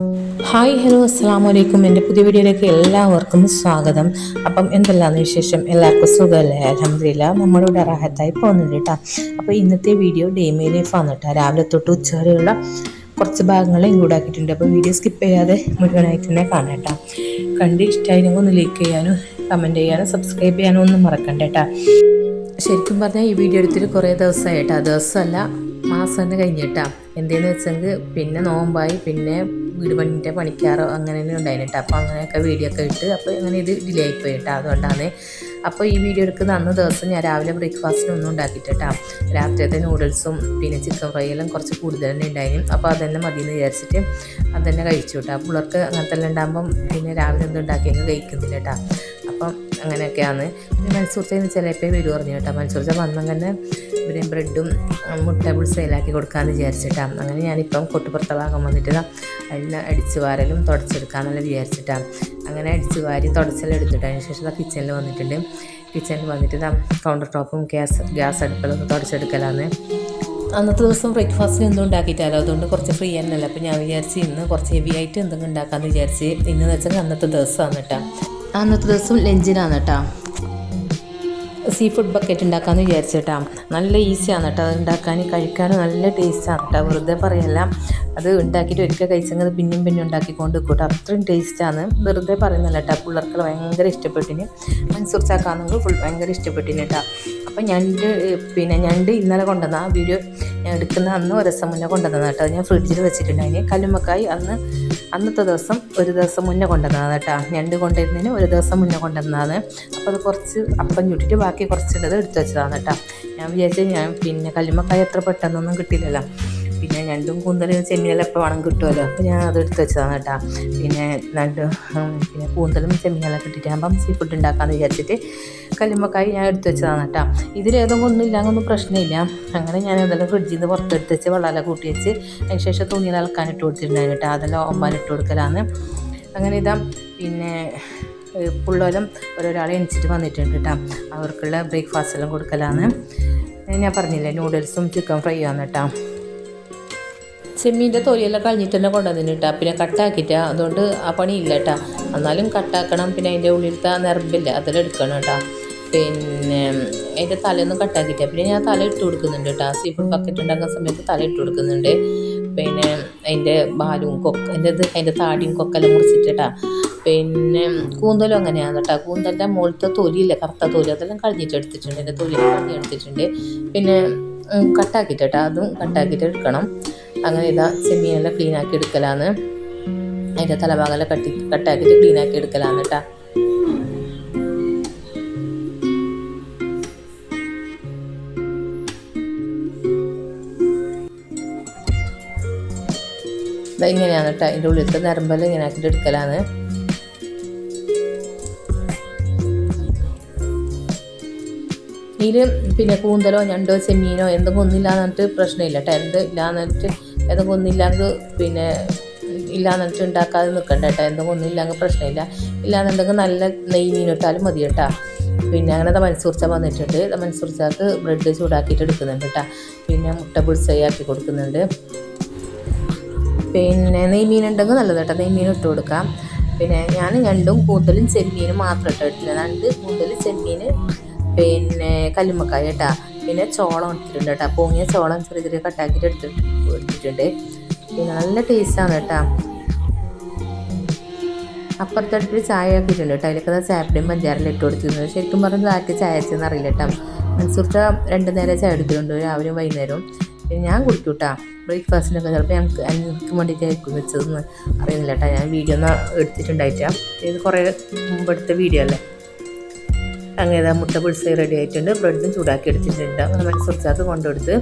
Hi hello അസ്സാം വലൈക്കും. എൻ്റെ പുതിയ വീഡിയോയിലേക്ക് എല്ലാവർക്കും സ്വാഗതം. അപ്പം എന്തെല്ലാന്ന് വിശേഷം? എല്ലാവർക്കും സുഖമല്ലേ? അൽഹംദുലില്ലാ നമ്മളിവിടെ റാഹത്തായി പോകുന്നുണ്ട് കേട്ടോ. അപ്പോൾ ഇന്നത്തെ വീഡിയോ ഡെയിലി ലൈഫാണ് കേട്ടോ. രാവിലെ തൊട്ട് ഉച്ച വരെയുള്ള കുറച്ച് ഭാഗങ്ങൾ ഇൻക്ലൂഡ് ആക്കിയിട്ടുണ്ട്. അപ്പോൾ വീഡിയോ സ്കിപ്പ് ചെയ്യാതെ മുഴുവനായിട്ട് തന്നെ കാണാം കേട്ടോ. കണ്ട് ഇഷ്ടമായിരുന്നെങ്കിൽ ഒന്ന് ലൈക്ക് ചെയ്യാനും കമൻറ്റ് ചെയ്യാനും സബ്സ്ക്രൈബ് ചെയ്യാനും ഒന്നും മറക്കണ്ട കേട്ടോ. ശരിക്കും പറഞ്ഞാൽ ഈ വീഡിയോ എടുത്തിട്ട് കുറേ ദിവസമായിട്ടാ, ദിവസമല്ല മാസം തന്നെ കഴിഞ്ഞിട്ടാ. എന്തെന്ന് വെച്ചെങ്കിൽ പിന്നെ നോമ്പായി, പിന്നെ വീട് പണിൻ്റെ പണിക്കാറോ അങ്ങനെ തന്നെ ഉണ്ടായിട്ടാ. അപ്പോൾ അങ്ങനെയൊക്കെ വീഡിയോ ഒക്കെ ഇട്ട് അപ്പോൾ അങ്ങനെ ഇത് ഡിലേ ആയിപ്പോയി കേട്ടോ. അതുകൊണ്ടാണ് അപ്പോൾ ഈ വീഡിയോ എടുക്കുന്ന അന്ന് ദിവസം ഞാൻ രാവിലെ ബ്രേക്ക്ഫാസ്റ്റിനൊന്നും ഉണ്ടാക്കിയിട്ടാ. രാത്രിയത്തെ നൂഡിൽസും പിന്നെ ചിക്കൻ ഫ്രൈ എല്ലാം കുറച്ച് കൂടുതൽ തന്നെ ഉണ്ടായിരുന്നു. അപ്പോൾ അതന്നെ മതിയെന്ന് വിചാരിച്ചിട്ട് അതന്നെ കഴിച്ചു കേട്ടോ. പിള്ളേർക്ക് അങ്ങനത്തെ എല്ലാം ഉണ്ടാകുമ്പം പിന്നെ രാവിലെ എന്തും ഉണ്ടാക്കിയെങ്കിൽ കഴിക്കുന്നില്ല കേട്ടോ. അപ്പം അങ്ങനെയൊക്കെയാണ്. പിന്നെ മൻസൂർച്ചയിൽ ചിലപ്പോൾ വരും പറഞ്ഞു കേട്ടോ. മൻസൂർച്ച വന്നങ്ങനെ പിന്നെ ബ്രെഡും മുട്ട ബുൾസയിലാക്കി കൊടുക്കാമെന്ന് വിചാരിച്ചിട്ടാണ്. അങ്ങനെ ഞാനിപ്പം കൊട്ടുപുറത്തെ ഭാഗം വന്നിട്ട് അതിന് അടിച്ചു വാരലും തുടച്ചെടുക്കാമെന്നുള്ള വിചാരിച്ചിട്ടാണ്. അങ്ങനെ അടിച്ചു വാരി തുടച്ചെല്ലാം എടുത്തിട്ട് അതിന് ശേഷം കിച്ചണിൽ വന്നിട്ടുണ്ട്. കിച്ചണിൽ വന്നിട്ട് കൗണ്ടർ ടോപ്പും ഗ്യാസ് അടുപ്പിലൊന്ന് തുടച്ചെടുക്കലാണ്. അന്നത്തെ ദിവസം ബ്രേക്ക്ഫാസ്റ്റിന് എന്തും ഉണ്ടാക്കിയിട്ടാലോ, അതുകൊണ്ട് കുറച്ച് ഫ്രീ തന്നെയല്ല. അപ്പോൾ ഞാൻ വിചാരിച്ച് ഇന്ന് കുറച്ച് ഹെവി ആയിട്ട് എന്തെങ്കിലും ഉണ്ടാക്കാമെന്ന് വിചാരിച്ച്. ഇന്നെന്ന് വെച്ചാൽ അന്നത്തെ ദിവസമാണ് കേട്ടോ. അന്നത്തെ ദിവസം ലഞ്ചിനാണ് കേട്ടോ. സീ ഫുഡ് ബക്കറ്റ് ഉണ്ടാക്കാമെന്ന് വിചാരിച്ചിട്ടാ. നല്ല ഈസിയാണ് കേട്ടോ അത് ഉണ്ടാക്കാൻ, കഴിക്കാനും നല്ല ടേസ്റ്റാണ് കേട്ടോ. വെറുതെ പറയല്ല, അത് ഉണ്ടാക്കിയിട്ട് ഒരിക്കൽ കഴിച്ചെങ്കിൽ അത് പിന്നെയും പിന്നെ ഉണ്ടാക്കിക്കൊണ്ട് കൂട്ടോ. അത്രയും ടേസ്റ്റാണ്, വെറുതെ പറയുന്നില്ല കേട്ടോ. പിള്ളേർക്ക് ഭയങ്കര ഇഷ്ടപ്പെട്ടിന്. മൻസൂർ ചാക്കാണെങ്കിൽ ഭയങ്കര ഇഷ്ടപ്പെട്ടിന് കേട്ടോ. അപ്പം ഞണ്ട് ഇന്നലെ കൊണ്ടുവന്ന ആ വീഡിയോ ഞാൻ എടുക്കുന്ന അന്ന് ഒരു ദിവസം മുന്നേ കൊണ്ടുവന്നതാണ് കേട്ടോ. ഞാൻ ഫ്രിഡ്ജിൽ വെച്ചിട്ടുണ്ടായിന്. കല്ലുമ്മക്കായി അന്നത്തെ ദിവസം ഒരു ദിവസം മുന്നേ കൊണ്ടുവന്നതാണ് കേട്ടോ. ഞണ്ട് കൊണ്ടുവരുന്നതിന് ഒരു ദിവസം മുന്നേ കൊണ്ടുവന്നതാണ്. അപ്പോൾ അത് കുറച്ച് അപ്പം ചുട്ടിട്ട് ബാക്കി കുറച്ചിട്ടത് എടുത്ത് വെച്ചതാണ് കേട്ടോ. ഞാൻ വിചാരിച്ചു പിന്നെ കല്ലുമ്മക്കായി എത്ര പെട്ടെന്നൊന്നും കിട്ടില്ലല്ലോ. പിന്നെ ഞണ്ടും കൂന്തലും ചെമ്മീനെല്ലാം എപ്പോൾ വേണം കിട്ടുമല്ലോ. അപ്പോൾ ഞാൻ അത് എടുത്ത് വെച്ചതാണ് കേട്ടോ. പിന്നെ പിന്നെ കൂന്തലും ചെമ്മീനെല്ലാം കിട്ടിയിട്ടാകുമ്പം സീ ഫുഡ് ഉണ്ടാക്കാമെന്ന് വിചാരിച്ചിട്ട് കല്ലുമ്മക്കായി ഞാൻ എടുത്ത് വെച്ചതാണ് കേട്ടോ. ഇതിലേതൊന്നും ഒന്നും ഇല്ലാതൊന്നും പ്രശ്നമില്ല. അങ്ങനെ ഞാൻ അതെല്ലാം ഫ്രിഡ്ജിൽ നിന്ന് പുറത്തെടുത്ത് വെച്ച് വെള്ളമെല്ലാം കൂട്ടി വെച്ച് അതിന് ശേഷം തുണിയിൽ അലക്കാൻ ഇട്ട് കൊടുത്തിട്ടുണ്ടായിരുന്നു കേട്ടോ. അതെല്ലാം ഒമ്പാൻ ഇട്ട് കൊടുക്കലാണ്. അങ്ങനെ പിന്നെ പിള്ളേരും ഓരോരാളെ എണിച്ചിട്ട് വന്നിട്ടുണ്ട് കേട്ടോ. അവർക്കുള്ള ബ്രേക്ക്ഫാസ്റ്റ് എല്ലാം കൊടുക്കലാണ്. ഞാൻ പറഞ്ഞില്ലേ നൂഡിൽസും ചിക്കൻ ഫ്രൈ ആണ് കേട്ടോ. ചെമ്മീൻ്റെ തൊലിയെല്ലാം കളഞ്ഞിട്ട് തന്നെ കൊണ്ടുവന്നിട്ട് കേട്ടോ. പിന്നെ കട്ടാക്കിയിട്ട് അതുകൊണ്ട് ആ പണിയില്ല കേട്ടോ. എന്നാലും കട്ടാക്കണം. പിന്നെ അതിൻ്റെ ഉള്ളിലത്തെ നെർബില്ല അതെല്ലാം എടുക്കണം കേട്ടോ. പിന്നെ അതിൻ്റെ തലയൊന്നും കട്ടാക്കിയിട്ട. പിന്നെ ഞാൻ തല ഇട്ട് കൊടുക്കുന്നുണ്ട് കേട്ടോ. സീ ഫുഡ് ബക്കറ്റ് ഉണ്ടാക്കുന്ന സമയത്ത് തല ഇട്ട് കൊടുക്കുന്നുണ്ട്. പിന്നെ അതിൻ്റെ ബാലും അതിൻ്റെ താടിയും കൊക്കെല്ലാം മുറിച്ചിട്ടാ. പിന്നെ കൂന്തലും അങ്ങനെയാണ് കേട്ടോ. കൂന്തലിൻ്റെ മുകളിലത്തെ തൊലിയില്ല, കറുത്ത തൊലി അതെല്ലാം കളഞ്ഞിട്ട് എടുത്തിട്ടുണ്ട്. എൻ്റെ തൊലിയെല്ലാം കളഞ്ഞ് എടുത്തിട്ടുണ്ട്. പിന്നെ കട്ടാക്കിയിട്ട് കേട്ടോ, അതും കട്ടാക്കിയിട്ട് എടുക്കണം. അങ്ങനെ ചെമ്മീനെല്ലാം ക്ലീനാക്കി എടുക്കലാണ്. അതിൻ്റെ തലഭാഗമെല്ലാം കട്ടാക്കിയിട്ട് ക്ലീനാക്കി എടുക്കലാണ് കേട്ടോ. ഇങ്ങനെയാണ് കേട്ടോ. അതിൻ്റെ ഉള്ളിലത്തെ നരമ്പെല്ലാം ഇങ്ങനെ ആക്കിയിട്ട് എടുക്കലാണ്. ഇതിൽ പിന്നെ കൂന്തലോ ഞണ്ടോ ചെമ്മീനോ എന്തെങ്കിലും ഒന്നില്ലാന്ന് പറഞ്ഞിട്ട് പ്രശ്നമില്ല കേട്ടോ. ഇല്ലാന്ന് പറഞ്ഞിട്ട് എന്തെങ്കിലും ഒന്നില്ലെങ്കിൽ പിന്നെ ഇല്ലാന്ന് പറഞ്ഞിട്ട് ഉണ്ടാക്കാതെ നിൽക്കണ്ട കേട്ടോ. എന്തെങ്കിലും ഒന്നില്ലെങ്കിൽ പ്രശ്നമില്ല. ഇല്ലാന്നുണ്ടെങ്കിൽ നല്ല നെയ്യ് മീൻ ഇട്ടാലും മതി കേട്ടോ. പിന്നെ അങ്ങനത്തെ മൻസൂർച്ച വന്നിട്ടുണ്ട്. മൻസൂർച്ചക്ക് ബ്രെഡ് ചൂടാക്കിയിട്ട് എടുക്കുന്നുണ്ട് കേട്ടോ. പിന്നെ മുട്ട ബുൾസൈ ആക്കി കൊടുക്കുന്നുണ്ട്. പിന്നെ നെയ്മീൻ ഉണ്ടെങ്കിൽ നല്ലത് കേട്ടോ. നെയ്മീൻ ഇട്ട് കൊടുക്കാം. പിന്നെ ഞാൻ ഞണ്ടും കൂന്തലും ചെമ്മീനും മാത്രം ഇട്ട് എടുത്തില്ല. ഞണ്ട് കൂന്തൽ ചെമ്മീൻ പിന്നെ കല്ലുമ്മക്കായ കേട്ടോ. പിന്നെ ചോളം എടുത്തിട്ടുണ്ട് കേട്ടോ. പൊങ്ങിയ ചോളം ചെറിയ ചെറിയ കട്ടാക്കിയിട്ട് എടുത്തിട്ടുണ്ട്. പിന്നെ നല്ല ടേസ്റ്റാണ് കേട്ടോ. അപ്പുറത്തെ അടുപ്പിൽ ചായ ആക്കിയിട്ടുണ്ട് കേട്ടോ. അതിലൊക്കെ ചായപ്പൊടിയും പഞ്ചാരെല്ലാം ഇട്ട് കൊടുത്തിരുന്നത്. ശരിക്കും പറഞ്ഞാൽ ആക്കി ചായ വെച്ചെന്ന് അറിയില്ല കേട്ടോ. മൻസൂർച്ച 2 നേരം ചായ എടുത്തിട്ടുണ്ട്, രാവിലെയും വൈകുന്നേരവും. പിന്നെ ഞാൻ കുടിക്കും കേട്ടോ. ബ്രേക്ക്ഫാസ്റ്റിനൊക്കെ ചിലപ്പോൾ എനിക്ക് വേണ്ടിയിട്ടായിരിക്കും വെച്ചതെന്ന് അറിയുന്നില്ല കേട്ടോ. ഞാൻ വീഡിയോ ഒന്ന് എടുത്തിട്ടുണ്ടായിട്ടാണ്. ഇത് കുറേ മുമ്പെടുത്ത വീഡിയോ അല്ലേ. അങ്ങനെ മുട്ട ബുൾസൈ റെഡി ആയിട്ടുണ്ട്. ബ്രെഡും ചൂടാക്കി എടുത്തിട്ടുണ്ട്. അങ്ങനെ മൻസൂർച്ചാക്ക് കൊണ്ടുകൊടുത്ത്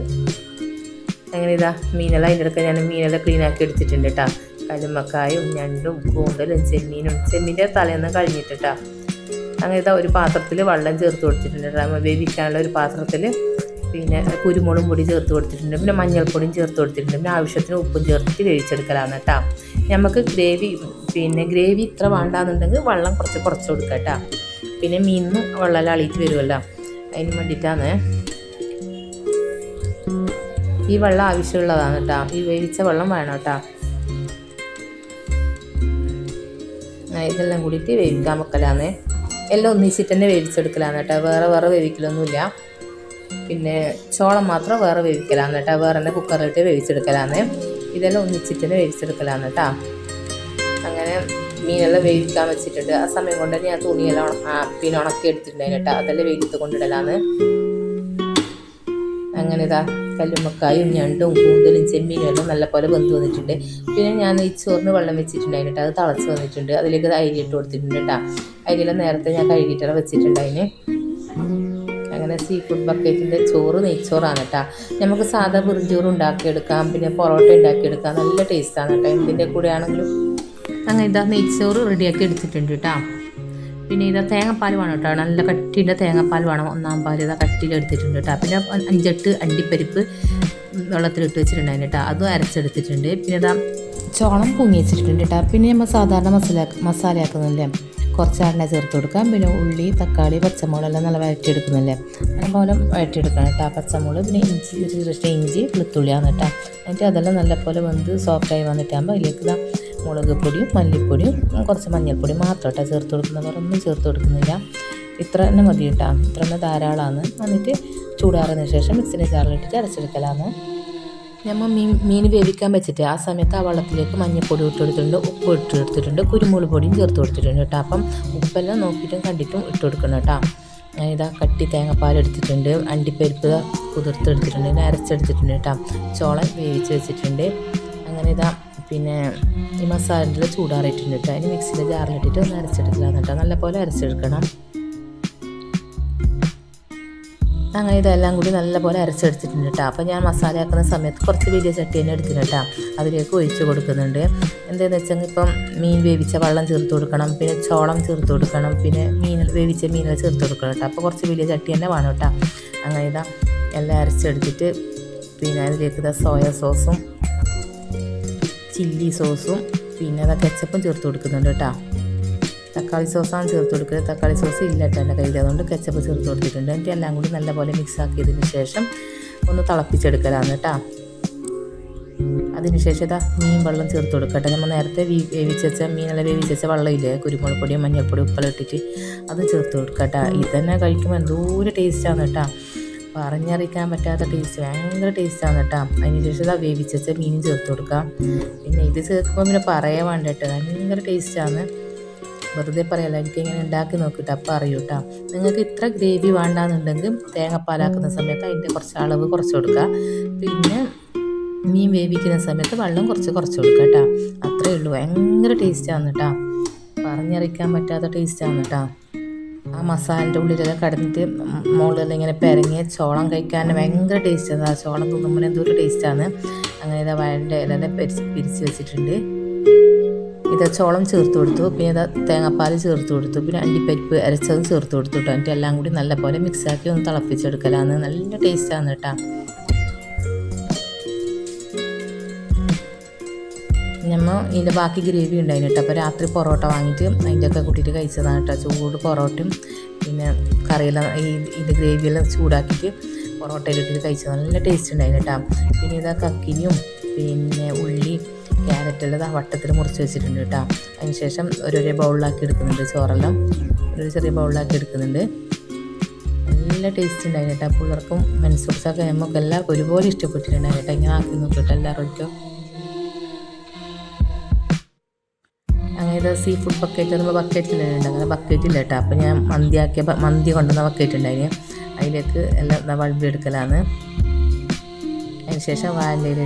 അങ്ങനെ മീനെല്ലാം അതിൻ്റെ ഇടയ്ക്ക് ഞാൻ മീനെല്ലാം ക്ലീനാക്കി എടുത്തിട്ടുണ്ട് കേട്ടോ. കല്ലുമ്മക്കായും ഞണ്ടും കൂന്തലും ചെമ്മീൻ്റെ തലേന്ന് കഴിഞ്ഞിട്ടാ. അങ്ങനെ ഒരു പാത്രത്തിൽ വെള്ളം ചേർത്ത് കൊടുത്തിട്ടുണ്ട് കേട്ടോ. വേവിക്കാനുള്ള ഒരു പാത്രത്തിൽ പിന്നെ കുരുമുളകും പൊടി ചേർത്ത് കൊടുത്തിട്ടുണ്ട്. പിന്നെ മഞ്ഞൾപ്പൊടിയും ചേർത്ത് കൊടുത്തിട്ടുണ്ട്. പിന്നെ ആവശ്യത്തിന് ഉപ്പും ചേർത്തിട്ട് വേവിച്ചെടുക്കലാണ് കേട്ടോ. നമുക്ക് ഗ്രേവി ഇത്ര വേണ്ടാന്നുണ്ടെങ്കിൽ വെള്ളം കുറച്ച് കൊടുക്കാം കേട്ടോ. പിന്നെ മീനും വെള്ളം അളിയിട്ട് വരുമല്ലോ, അതിന് വേണ്ടിയിട്ടാണ്. ഈ വെള്ളം ആവശ്യമുള്ളതാണ് കേട്ടോ. ഈ വേവിച്ച വെള്ളം വേണം കേട്ടോ. ഇതെല്ലാം കൂടിയിട്ട് വേവിക്കാൻ വെക്കലാന്ന്. എല്ലാം ഒന്നിച്ചിട്ട് തന്നെ വേവിച്ചെടുക്കലാന്ന് കേട്ടോ, വേറെ വേറെ വേവിക്കലൊന്നുമില്ല. പിന്നെ ചോളം മാത്രം വേറെ വേവിക്കലാന്ന് കേട്ടോ, വേറെ തന്നെ കുക്കറിലിട്ട് വേവിച്ചെടുക്കലാന്ന്. ഇതെല്ലാം ഒന്നിച്ചിട്ട് തന്നെ വേവിച്ചെടുക്കലാന്ന് കേട്ടോ. അങ്ങനെ മീനെല്ലാം വേവിക്കാൻ വെച്ചിട്ടുണ്ട്. ആ സമയം കൊണ്ട് ഞാൻ തുണിയെല്ലാം പിന്നെ ഉണക്കി എടുത്തിട്ടുണ്ടായിരുന്നു കേട്ടോ, അതെല്ലാം വെയിലത്ത് കൊണ്ടിടലാന്ന്. അങ്ങനെ ഇതാ കല്ലുമ്മക്കായും ഞണ്ടും കൂന്തലും ചെമ്മീനും എല്ലാം നല്ലപോലെ വെന്ത് വന്നിട്ടുണ്ട്. പിന്നെ ഞാൻ ഈ ചോറിന് വെള്ളം വെച്ചിട്ടുണ്ടായിരുന്നു കേട്ടോ, അത് തിളച്ച് വന്നിട്ടുണ്ട്. അതിലേക്ക് അരി ഇട്ട് കൊടുത്തിട്ടുണ്ട് കേട്ടോ. അരിയെല്ലാം നേരത്തെ ഞാൻ കഴുകിയിട്ടെല്ലാം വെച്ചിട്ടുണ്ടായിന്. അങ്ങനെ സീ ഫുഡ് ബക്കറ്റിൻ്റെ ചോറ് നെയ്ച്ചോറാണ് കേട്ടോ. നമുക്ക് സാധാ വെറുംചോറ് ഉണ്ടാക്കിയെടുക്കാം, പിന്നെ പൊറോട്ട ഉണ്ടാക്കിയെടുക്കാം, നല്ല ടേസ്റ്റാണ് കേട്ടോ എന്തിൻ്റെ കൂടെ ആണെങ്കിലും. അങ്ങനെ ഇതാ നെയ്ച്ചോറ് റെഡിയാക്കി എടുത്തിട്ടുണ്ട് കേട്ടോ. പിന്നെ ഇതാ തേങ്ങാപ്പാൽ വേണം കേട്ടോ, നല്ല കട്ടിയുടെ തേങ്ങാപ്പാൽ വേണം. ഒന്നാം പാൽ ഇതാ കട്ടിയിൽ എടുത്തിട്ടുണ്ട് കേട്ടോ. പിന്നെ 5-8 അണ്ടിപ്പരിപ്പ് വെള്ളത്തിലിട്ട് വെച്ചിട്ടുണ്ടായിരുന്നു കേട്ടോ, അതും അരച്ചെടുത്തിട്ടുണ്ട്. പിന്നെ ഇതാ ചോളം പൊങ്ങി വെച്ചിട്ടുണ്ട് കേട്ടോ. പിന്നെ നമ്മൾ സാധാരണ മസാലയാക്കുന്നില്ലേ, കുറച്ച് എണ്ണ ചേർത്ത് കൊടുക്കാം. പിന്നെ ഉള്ളി, തക്കാളി, പച്ചമുളകെല്ലാം നല്ല വഴറ്റിയെടുക്കുന്നില്ലേ, അതുപോലെ വഴറ്റിയെടുക്കണം കേട്ടോ. പച്ചമുളക് പിന്നെ ഇഞ്ചി വെളുത്തുള്ളിയാണ് കേട്ടോ. എന്നിട്ട് അതെല്ലാം നല്ലപോലെ വെന്ത് സോഫ്റ്റായി വന്നിട്ടാകുമ്പോൾ അതിലേക്ക് മുളക് പൊടിയും മല്ലിപ്പൊടിയും കുറച്ച് മഞ്ഞൾപ്പൊടിയും മാത്രം കേട്ടോ ചേർത്ത് കൊടുക്കുന്നത്, വേറെ ഒന്നും ചേർത്ത് കൊടുക്കുന്നില്ല. ഇത്ര തന്നെ മതി കേട്ടോ, ഇത്ര തന്നെ ധാരാളമാണ്. എന്നിട്ട് ചൂടാറിന് ശേഷം മിക്സിൻ്റെ ജാറിലിട്ടിട്ട് അരച്ചെടുക്കലാണ്. നമ്മൾ മീൻ വേവിക്കാൻ വെച്ചിട്ട് ആ സമയത്ത് ആ വെള്ളത്തിലേക്ക് മഞ്ഞൾപ്പൊടി ഇട്ട് കൊടുത്തിട്ടുണ്ട്, ഉപ്പ് ഇട്ട് കൊടുത്തിട്ടുണ്ട്, കുരുമുളക് പൊടിയും ചേർത്ത് കൊടുത്തിട്ടുണ്ട് കേട്ടോ. അപ്പം ഉപ്പെല്ലാം നോക്കിയിട്ടും കണ്ടിട്ടും ഇട്ട് കൊടുക്കണം കേട്ടോ. ഇതാ കട്ടി തേങ്ങാപ്പാൽ എടുത്തിട്ടുണ്ട്, അണ്ടിപ്പരിപ്പ് കുതിർത്തെടുത്തിട്ടുണ്ട്, പിന്നെ അരച്ചെടുത്തിട്ടുണ്ട് കേട്ടോ. ചോളം വേവിച്ച് വെച്ചിട്ടുണ്ട്. അങ്ങനെ ഇതാ പിന്നെ ഈ മസാലയിൽ ചൂടാറിയിട്ടുണ്ട് കേട്ടോ. അതിന് മിക്സിയുടെ ജാറിലിട്ടിട്ട് ഒന്ന് അരച്ചെടുക്കലാണ് കേട്ടോ, നല്ലപോലെ അരച്ചെടുക്കണം. അങ്ങനെ ഇതെല്ലാം കൂടി നല്ലപോലെ അരച്ചെടുത്തിട്ടുണ്ട് കേട്ടോ. അപ്പോൾ ഞാൻ മസാല ആക്കുന്ന സമയത്ത് കുറച്ച് വലിയ ചട്ടി തന്നെ എടുത്തിട്ട് കേട്ടോ, അതിലേക്ക് ഒഴിച്ച് കൊടുക്കുന്നുണ്ട്. എന്താണെന്ന് വെച്ചാൽ ഇപ്പം മീൻ വേവിച്ച വെള്ളം ചേർത്ത് കൊടുക്കണം, പിന്നെ ചോളം ചേർത്ത് കൊടുക്കണം, പിന്നെ വേവിച്ച മീനെല്ലാം ചേർത്ത് കൊടുക്കണം കേട്ടോ. അപ്പോൾ കുറച്ച് വലിയ ചട്ടി തന്നെ വേണം കേട്ടോ. അങ്ങനെ ഇതാ എല്ലാം അരച്ചെടുത്തിട്ട് പിന്നെ അതിലേക്ക് ഇതാ സോയ സോസും ചില്ലി സോസും പിന്നെ അതാ കെച്ചപ്പും ചേർത്ത് കൊടുക്കുന്നുണ്ട് കേട്ടോ. തക്കാളി സോസാണ് ചേർത്ത് കൊടുക്കുന്നത്, തക്കാളി സോസ് ഇല്ല കേട്ടോ എൻ്റെ കയ്യിൽ, അതുകൊണ്ട് കെച്ചപ്പ് ചേർത്ത് കൊടുത്തിട്ടുണ്ട്. എന്നിട്ട് എല്ലാം കൂടി നല്ലപോലെ മിക്സ് ആക്കിയതിന് ശേഷം ഒന്ന് തിളപ്പിച്ചെടുക്കലാണ് കേട്ടോ. അതിനുശേഷം ഇതാ മീൻ വെള്ളം ചേർത്ത് കൊടുക്കട്ടെ. നമ്മൾ നേരത്തെ വേവിച്ച് വെച്ച മീനെല്ലാം വേവിച്ച് വെച്ച വെള്ളമില്ലേ, കുരുമുളക് പൊടിയും മഞ്ഞൾപ്പൊടി ഉപ്പെല്ലാം ഇട്ടിട്ട് അത് ചേർത്ത് കൊടുക്കട്ടെ. ഇതന്നെ കഴിക്കുമ്പോൾ എന്തോരം ടേസ്റ്റാണ് കേട്ടോ, പറഞ്ഞറിയിക്കാൻ പറ്റാത്ത ടേസ്റ്റ്, ഭയങ്കര ടേസ്റ്റാണ് കേട്ടോ. അതിന് ശേഷം ഇതാ വേവിച്ച് വെച്ച മീനും ചേർത്ത് കൊടുക്കാം. പിന്നെ ഇത് ചേർക്കുമ്പോൾ പിന്നെ പറയാൻ വേണ്ട കേട്ടോ, ഭയങ്കര ടേസ്റ്റാണ്. വെറുതെ പറയല്ല, എനിക്ക് ഇങ്ങനെ ഉണ്ടാക്കി നോക്കിയിട്ട് അപ്പം അറിയൂ കേട്ടോ. നിങ്ങൾക്ക് ഇത്ര ഗ്രേവി വേണ്ടാന്നുണ്ടെങ്കിൽ തേങ്ങാപ്പാലാക്കുന്ന സമയത്ത് അതിൻ്റെ കുറച്ച് അളവ് കുറച്ച് കൊടുക്കുക. പിന്നെ മീൻ വേവിക്കുന്ന സമയത്ത് വെള്ളം കുറച്ച് കൊടുക്കുക കേട്ടോ. അത്രയേ ഉള്ളൂ, ഭയങ്കര ടേസ്റ്റാണ് കേട്ടോ, പറഞ്ഞറിയിക്കാൻ പറ്റാത്ത ടേസ്റ്റാണ് കേട്ടോ. ആ മസാലൻ്റെ ഉള്ളിലെല്ലാം കടന്നിട്ട് മുകളിലെല്ലാം ഇങ്ങനെ പെരങ്ങിയ ചോളം കഴിക്കാൻ ഭയങ്കര ടേസ്റ്റാണ്. ആ ചോളം തിന്നുമ്പോൾ എന്തൊരു ടേസ്റ്റാണ്. അങ്ങനെ ഇതാ വയലിൻ്റെ ഇലെല്ലാം പിരിച്ച് വെച്ചിട്ടുണ്ട്. ഇത് ചോളം ചേർത്ത് കൊടുത്തു, പിന്നെ ഇതാ തേങ്ങാപ്പാൽ ചേർത്ത് കൊടുത്തു, പിന്നെ അണ്ടിപ്പരിപ്പ് അരച്ചതും ചേർത്ത് കൊടുത്തു കേട്ടോ. എന്നിട്ട് എല്ലാം കൂടി നല്ലപോലെ മിക്സാക്കി ഒന്ന് തിളപ്പിച്ചെടുക്കലാണ്. നല്ല ടേസ്റ്റാണ് കേട്ടോ. നമ്മൾ ഇതിൻ്റെ ബാക്കി ഗ്രേവി ഉണ്ടായിരുന്നു കേട്ടോ. അപ്പോൾ രാത്രി പൊറോട്ട വാങ്ങിയിട്ട് അതിൻ്റെയൊക്കെ കൂട്ടിയിട്ട് കഴിച്ചതാണ് കേട്ടോ. ചൂട് പൊറോട്ടയും പിന്നെ കറിയെല്ലാം ഇതിൻ്റെ ഗ്രേവിയെല്ലാം ചൂടാക്കിയിട്ട് പൊറോട്ടയിലിട്ടിട്ട് കഴിച്ചത് നല്ല ടേസ്റ്റ് ഉണ്ടായിരുന്നു കേട്ടോ. പിന്നെ ഇതാ കക്കിരിയും പിന്നെ ഉള്ളി ക്യാരറ്റെല്ലാം വട്ടത്തിൽ മുറിച്ച് വെച്ചിട്ടുണ്ട് കേട്ടോ. അതിന് ശേഷം ഓരോരോ ബൗളിലാക്കി എടുക്കുന്നുണ്ട്, ചോറെല്ലാം ഒരു ചെറിയ ബൗളിലാക്കി എടുക്കുന്നുണ്ട്. നല്ല ടേസ്റ്റ് ഉണ്ടായിരുന്നു കേട്ടോ. പിള്ളേർക്കും മെൻസൂർസൊക്കെ നമുക്ക് എല്ലാവർക്കും ഒരുപോലെ ഇഷ്ടപ്പെട്ടിട്ടുണ്ടായിരുന്നു കേട്ടോ. ഇങ്ങനെ ആക്കി നോക്കിയിട്ട് എല്ലാവർക്കും. അങ്ങനെ ഇത് സീ ഫുഡ് ബക്കറ്റ് നമ്മൾ ബക്കറ്റിലുണ്ട്, അങ്ങനെ ബക്കറ്റില്ല കേട്ടോ. അപ്പോൾ ഞാൻ മന്തി കൊണ്ടുവന്ന ബക്കറ്റ് ഉണ്ടായിരുന്നു, അതിലേക്ക് എല്ലാം വഴുതി എടുക്കലാണ്. അതിന് ശേഷം വാഴയിലയിൽ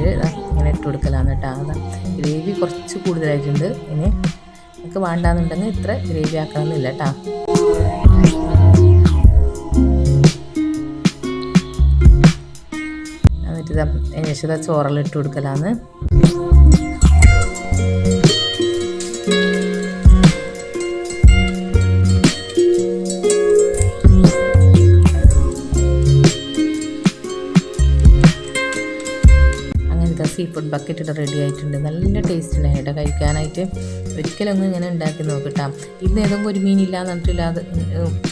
ഇങ്ങനെ ഇട്ട് കൊടുക്കലാണ് കേട്ടോ. അതാ ഗ്രേവി കുറച്ച് കൂടുതലായിട്ടുണ്ട്. ഇനി നമുക്ക് വേണ്ടാന്നുണ്ടെങ്കിൽ ഇത്ര ഗ്രേവി ആക്കണമെന്നില്ല കേട്ടോ. എന്നിട്ട് അതിന് ശേഷം ചോറെല്ലാം ഇട്ട് കൊടുക്കലാണ്. സീ ഫുഡ് ബക്കറ്റ് റെഡി ആയിട്ടുണ്ട്. നല്ല ടേസ്റ്റ് ഉണ്ടായിട്ട് കഴിക്കാനായിട്ട്. ഒരിക്കലൊന്നും ഇങ്ങനെ ഉണ്ടാക്കി നോക്കിട്ടാ. ഇന്ന് ഏതെങ്കിലും ഒരു മീനില്ലാന്ന് പറഞ്ഞിട്ടില്ല, അത്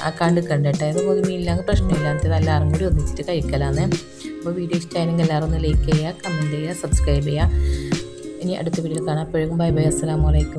ആക്കാണ്ട് കണ്ടിട്ട് ഏതെങ്കിലും ഒരു മീനില്ലാന്ന് പ്രശ്നമില്ല, എന്നിട്ട് എല്ലാവരും കൂടി ഒന്നിച്ചിട്ട് കഴിക്കലാന്ന്. അപ്പോൾ വീഡിയോ ഇഷ്ടമായെങ്കിൽ എല്ലാവരും ഒന്ന് ലൈക്ക് ചെയ്യുക, കമൻറ്റ് ചെയ്യുക, സബ്സ്ക്രൈബ് ചെയ്യുക. ഇനി അടുത്ത വീഡിയോയിൽ കാണാം. അപ്പോഴേക്കും ബൈ ബൈ, അസ്സലാമു അലൈക്കും.